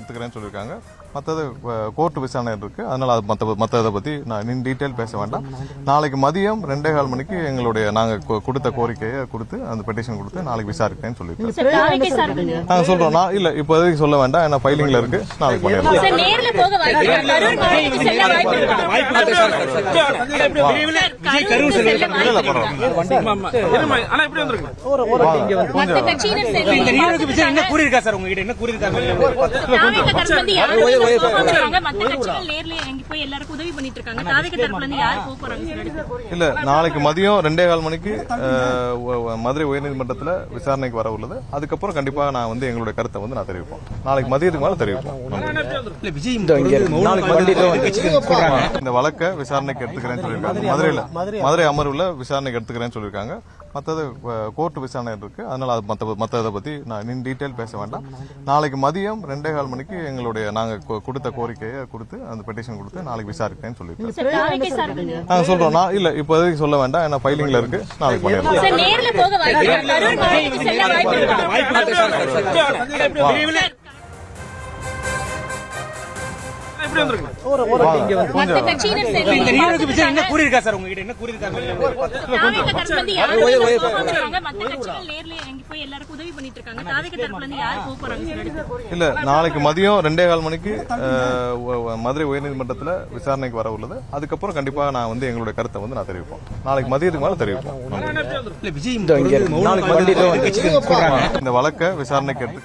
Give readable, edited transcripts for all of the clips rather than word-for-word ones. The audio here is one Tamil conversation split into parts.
எடுத்துக்கிறேன்னு சொல்லியிருக்காங்க. மற்றது கோர்ட் விசாரணை இருக்கு, அதனால அது மற்றதை பற்றி நான் டீட்டெயில் பேச வேண்டாம். நாளைக்கு மதியம் 2:15 மணிக்கு எங்களுடைய நாங்கள் கொடுத்த கோரிக்கையை கொடுத்து அந்த பெட்டிஷன் கொடுத்து நாளைக்கு விசாரிக்கிறேன்னு சொல்லியிருக்கோம். நாங்கள் சொல்றோம், நான் இல்லை இப்போதைக்கு சொல்ல வேண்டாம், ஏன்னா ஃபைலிங்ல இருக்கு, நாளைக்கு பண்ணிடலாம். இல்ல நாளைக்கு மதியம் 2:15 மணிக்கு மதுரை உயர்நீதிமன்றத்தில் விசாரணைக்கு வர உள்ளது. அதுக்கப்புறம் கண்டிப்பா நான் எங்களுடைய கருத்தை நான் தெரிவிப்போம். நாளைக்கு மதியத்துக்கு மேல தெரிவிப்போம். இந்த வழக்கை விசாரணைக்கு எடுத்துக்கிறேன்னு சொல்லியிருக்காங்க. மதுரை அமர்வுல விசாரணைக்கு எடுத்துக்கிறேன்னு சொல்லியிருக்காங்க. மற்றது கோர்ட் விசாரணை இருக்கு, அதனால அது மற்றதை பற்றி நான் டீட்டெயில் பேச வேண்டாம். நாளைக்கு மதியம் 2:15 மணிக்கு எங்களுடைய நாங்கள் கொடுத்த கோரிக்கையை கொடுத்து அந்த பெட்டிஷன் கொடுத்து நாளைக்கு விசாரிக்கிறேன்னு சொல்லியிருக்கோம். நாங்கள் சொல்றோம், நான் இல்லை இப்போதைக்கு சொல்ல வேண்டாம், ஏன்னா ஃபைலிங்ல இருக்கு, நாளைக்கு பண்ணிடலாம். இல்ல நாளைக்கு மதியம் 2:15 மணிக்கு மதுரை உயர்நீதிமன்றத்தில் விசாரணைக்கு வர உள்ளது. அதுக்கப்புறம் கண்டிப்பா நான் எங்களுடைய கருத்தை நான் தெரிவிப்போம். நாளைக்கு மதியத்துக்கு மேல தெரிவிப்போம். இந்த வழக்கை விசாரணைக்கு எடுத்து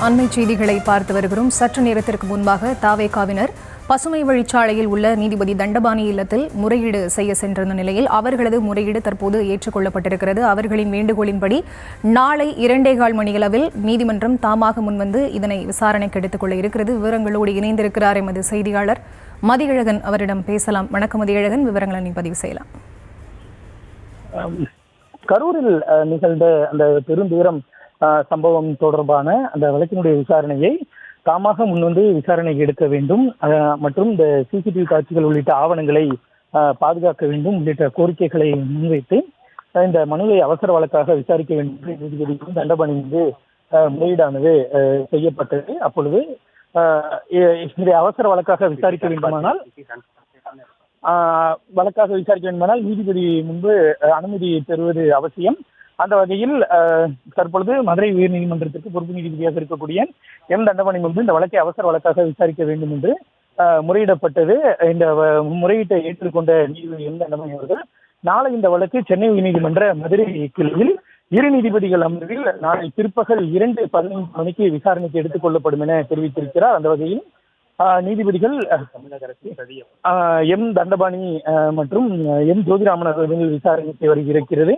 அண்மை செய்திகளை பார்த்து வருகிறோம். சற்று நேரத்திற்கு முன்பாக தாவேகாவினர் பசுமை வழிச்சாலையில் உள்ள நீதிபதி தண்டபாணி இல்லத்தில் முறையீடு செய்ய சென்றிருந்த நிலையில் அவர்களது முறையீடு தற்போது ஏற்றுக்கொள்ளப்பட்டிருக்கிறது. அவர்களின் வேண்டுகோளின்படி நாளை 2:15 மணியளவில் நீதிமன்றம் தாமாக முன்வந்து இதனை விசாரணைக்கு எடுத்துக் கொள்ள இருக்கிறது. விவரங்களோடு இணைந்திருக்கிறார் எமது செய்தியாளர் மதியழகன். அவரிடம் பேசலாம். வணக்கம் மதியழகன், விவரங்களை பதிவு செய்யலாம். கரூரில் நிகழ்ந்த அந்த பெருந்தூரம் சம்பவம் தொடர்பான அந்த வழக்கினுடைய விசாரணையை தாமாக முன்வந்து விசாரணைக்கு எடுக்க வேண்டும் மற்றும் இந்த சிசிடிவி காட்சிகள் உள்ளிட்ட ஆவணங்களை பாதுகாக்க வேண்டும் உள்ளிட்ட கோரிக்கைகளை முன்வைத்து இந்த மனுவை அவசர வழக்காக விசாரிக்க வேண்டும் நீதிபதி தண்டபாணி மீது முறையீடானது செய்யப்பட்டது. அப்பொழுது இதை அவசர வழக்காக விசாரிக்க வேண்டுமானால் நீதிபதி முன்பு அனுமதி பெறுவது அவசியம். அந்த வகையில் தற்பொழுது மதுரை உயர்நீதிமன்றத்திற்கு பொறுப்பு நீதிபதியாக இருக்கக்கூடிய தண்டபாணி முன்பு இந்த வழக்கை அவசர வழக்காக விசாரிக்க வேண்டும் என்று முறையிடப்பட்டது. இந்த முறையீட்டை ஏற்றுக்கொண்ட நீதிபதி தண்டபாணி அவர்கள் நாளை இந்த வழக்கு சென்னை உயர்நீதிமன்ற மதுரை கிளையில் 2 நீதிபதிகள் அமர்வில் நாளை பிற்பகல் 2:15 மணிக்கு விசாரணைக்கு எடுத்துக் கொள்ளப்படும் என தெரிவித்திருக்கிறார். அந்த வகையில் நீதிபதிகள் தண்டபாணி மற்றும் ஜோதிராமன் அவர்கள் விசாரணைக்கு வருகிறது.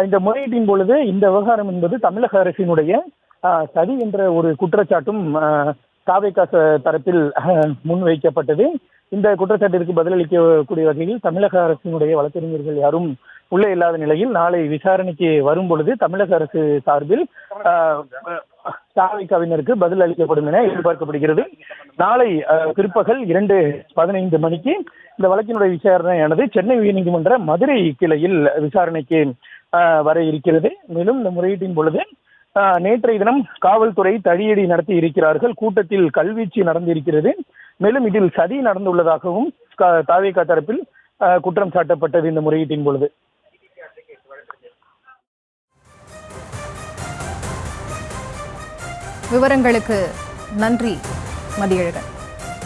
இந்த முறையீட்டின் பொழுது இந்த விவகாரம் என்பது தமிழக அரசினுடைய சதி என்ற ஒரு குற்றச்சாட்டும் தாவேகா தரப்பில் முன்வைக்கப்பட்டது. இந்த குற்றச்சாட்டிற்கு பதிலளிக்கக்கூடிய வகையில் தமிழக அரசினுடைய வழக்கறிஞர்கள் யாரும் உள்ளே இல்லாத நிலையில் நாளை விசாரணைக்கு வரும் பொழுது தமிழக அரசு சார்பில் தாவேகாவினருக்கு பதில் அளிக்கப்படும் என எதிர்பார்க்கப்படுகிறது. நாளை பிற்பகல் 2:15 மணிக்கு இந்த வழக்கினுடைய விசாரணையானது சென்னை உயர்நீதிமன்ற மதுரை கிளையில் விசாரணைக்கு வர இருக்கிறது. மேலும் இந்த முறையீட்டின் பொழுது நேற்றைய தினம் காவல்துறை தடியடி நடத்தி இருக்கிறார்கள். கூட்டத்தில் கல்வீச்சு நடந்திருக்கிறது. மேலும் இதில் சதி நடந்துள்ளதாகவும் தாவேகா தரப்பில் குற்றம் சாட்டப்பட்டது இந்த முறையீட்டின் பொழுது. விவரங்களுக்கு நன்றி மதியழகன்.